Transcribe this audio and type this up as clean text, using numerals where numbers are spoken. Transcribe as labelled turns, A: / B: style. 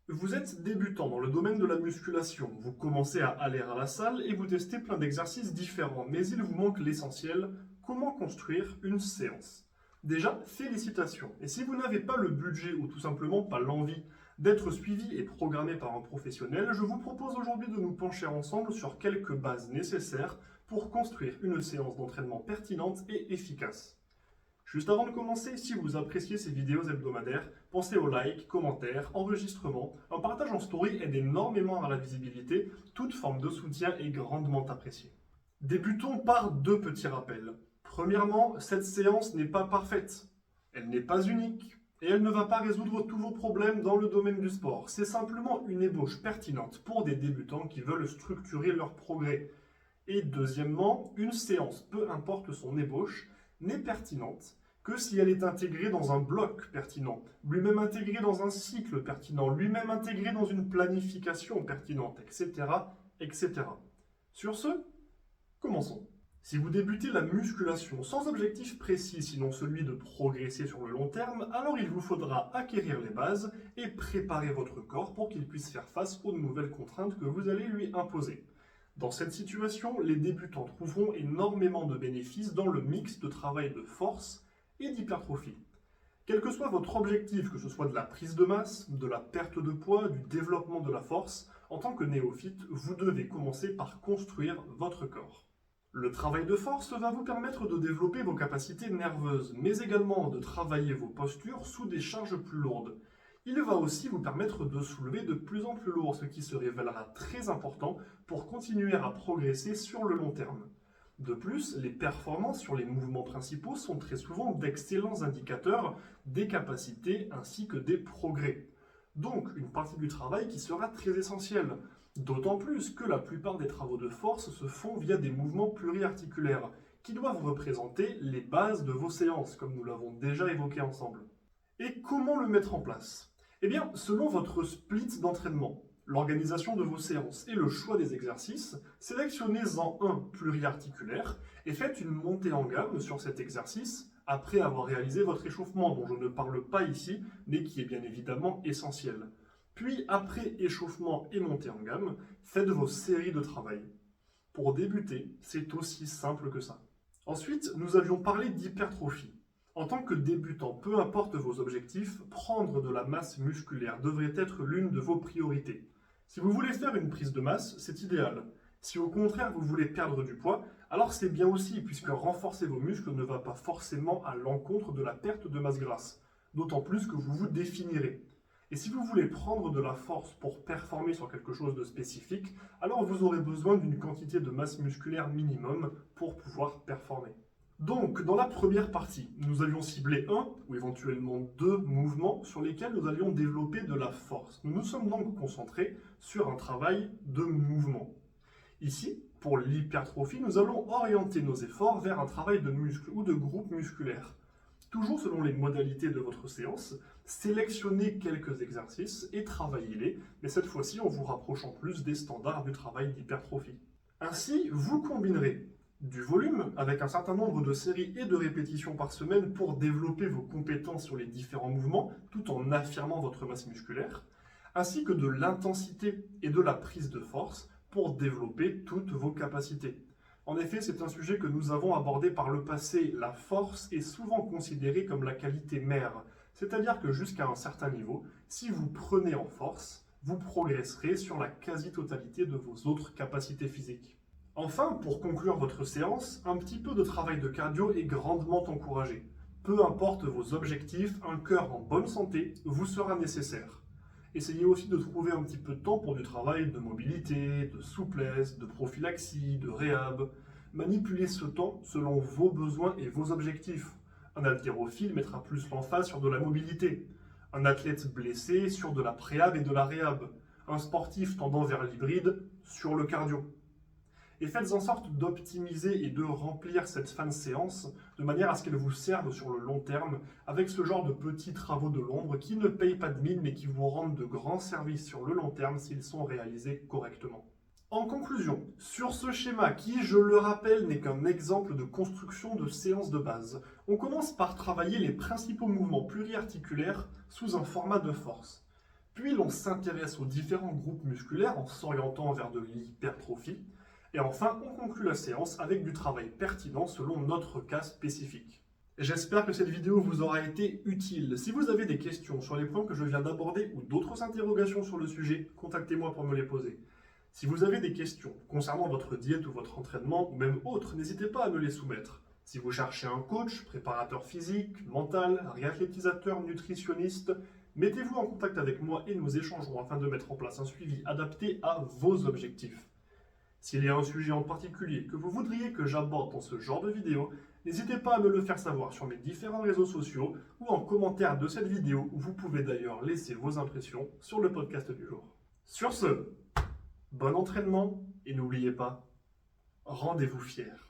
A: Vous êtes débutant dans le domaine de la musculation, vous commencez à aller à la salle et vous testez plein d'exercices différents, mais il vous manque l'essentiel, comment construire une séance. Déjà, félicitations. Et si vous n'avez pas le budget ou tout simplement pas l'envie d'être suivi et programmé par un professionnel, je vous propose aujourd'hui de nous pencher ensemble sur quelques bases nécessaires pour construire une séance d'entraînement pertinente et efficace. Juste avant de commencer, si vous appréciez ces vidéos hebdomadaires, pensez aux likes, commentaires, enregistrements. Un partage en story aide énormément à la visibilité. Toute forme de soutien est grandement appréciée. Débutons par deux petits rappels. Premièrement, cette séance n'est pas parfaite. Elle n'est pas unique. Et elle ne va pas résoudre tous vos problèmes dans le domaine du sport. C'est simplement une ébauche pertinente pour des débutants qui veulent structurer leur progrès. Et deuxièmement, une séance, peu importe son ébauche, n'est pertinente que si elle est intégrée dans un bloc pertinent, lui-même intégrée dans un cycle pertinent, lui-même intégrée dans une planification pertinente, etc., etc. Sur ce, commençons. Si vous débutez la musculation sans objectif précis, sinon celui de progresser sur le long terme, alors il vous faudra acquérir les bases et préparer votre corps pour qu'il puisse faire face aux nouvelles contraintes que vous allez lui imposer. Dans cette situation, les débutants trouveront énormément de bénéfices dans le mix de travail de force et d'hypertrophie. Quel que soit votre objectif, que ce soit de la prise de masse, de la perte de poids, du développement de la force, en tant que néophyte, vous devez commencer par construire votre corps. Le travail de force va vous permettre de développer vos capacités nerveuses, mais également de travailler vos postures sous des charges plus lourdes. Il va aussi vous permettre de soulever de plus en plus lourd, ce qui se révélera très important pour continuer à progresser sur le long terme. De plus, les performances sur les mouvements principaux sont très souvent d'excellents indicateurs des capacités ainsi que des progrès. Donc, une partie du travail qui sera très essentielle. D'autant plus que la plupart des travaux de force se font via des mouvements pluriarticulaires, qui doivent représenter les bases de vos séances, comme nous l'avons déjà évoqué ensemble. Et comment le mettre en place? Eh bien, selon votre split d'entraînement, l'organisation de vos séances et le choix des exercices, sélectionnez-en un pluriarticulaire et faites une montée en gamme sur cet exercice après avoir réalisé votre échauffement, dont je ne parle pas ici, mais qui est bien évidemment essentiel. Puis, après échauffement et montée en gamme, faites vos séries de travail. Pour débuter, c'est aussi simple que ça. Ensuite, nous avions parlé d'hypertrophie. En tant que débutant, peu importe vos objectifs, prendre de la masse musculaire devrait être l'une de vos priorités. Si vous voulez faire une prise de masse, c'est idéal. Si au contraire vous voulez perdre du poids, alors c'est bien aussi, puisque renforcer vos muscles ne va pas forcément à l'encontre de la perte de masse grasse, d'autant plus que vous vous définirez. Et si vous voulez prendre de la force pour performer sur quelque chose de spécifique, alors vous aurez besoin d'une quantité de masse musculaire minimum pour pouvoir performer. Donc, dans la première partie, nous avions ciblé un ou éventuellement deux mouvements sur lesquels nous allions développer de la force. Nous nous sommes donc concentrés sur un travail de mouvement. Ici, pour l'hypertrophie, nous allons orienter nos efforts vers un travail de muscle ou de groupe musculaire. Toujours selon les modalités de votre séance, sélectionnez quelques exercices et travaillez-les, mais cette fois-ci en vous rapprochant plus des standards du travail d'hypertrophie. Ainsi, vous combinerez du volume avec un certain nombre de séries et de répétitions par semaine pour développer vos compétences sur les différents mouvements tout en affirmant votre masse musculaire, ainsi que de l'intensité et de la prise de force pour développer toutes vos capacités. En effet, c'est un sujet que nous avons abordé par le passé. La force est souvent considérée comme la qualité mère, c'est-à-dire que jusqu'à un certain niveau, si vous prenez en force, vous progresserez sur la quasi-totalité de vos autres capacités physiques. Enfin, pour conclure votre séance, un petit peu de travail de cardio est grandement encouragé. Peu importe vos objectifs, un cœur en bonne santé vous sera nécessaire. Essayez aussi de trouver un petit peu de temps pour du travail de mobilité, de souplesse, de prophylaxie, de réhab. Manipulez ce temps selon vos besoins et vos objectifs. Un haltérophile mettra plus l'emphase sur de la mobilité. Un athlète blessé sur de la préhab et de la réhab. Un sportif tendant vers l'hybride sur le cardio. Et faites en sorte d'optimiser et de remplir cette fin de séance de manière à ce qu'elle vous serve sur le long terme avec ce genre de petits travaux de l'ombre qui ne payent pas de mine mais qui vous rendent de grands services sur le long terme s'ils sont réalisés correctement. En conclusion, sur ce schéma qui, je le rappelle, n'est qu'un exemple de construction de séance de base, on commence par travailler les principaux mouvements pluriarticulaires sous un format de force. Puis l'on s'intéresse aux différents groupes musculaires en s'orientant vers de l'hypertrophie. Et enfin, on conclut la séance avec du travail pertinent selon notre cas spécifique. J'espère que cette vidéo vous aura été utile. Si vous avez des questions sur les points que je viens d'aborder ou d'autres interrogations sur le sujet, contactez-moi pour me les poser. Si vous avez des questions concernant votre diète ou votre entraînement, ou même autres, n'hésitez pas à me les soumettre. Si vous cherchez un coach, préparateur physique, mental, réathlétisateur, nutritionniste, mettez-vous en contact avec moi et nous échangerons afin de mettre en place un suivi adapté à vos objectifs. S'il y a un sujet en particulier que vous voudriez que j'aborde dans ce genre de vidéo, n'hésitez pas à me le faire savoir sur mes différents réseaux sociaux ou en commentaire de cette vidéo où vous pouvez d'ailleurs laisser vos impressions sur le podcast du jour. Sur ce, bon entraînement et n'oubliez pas, rendez-vous fiers.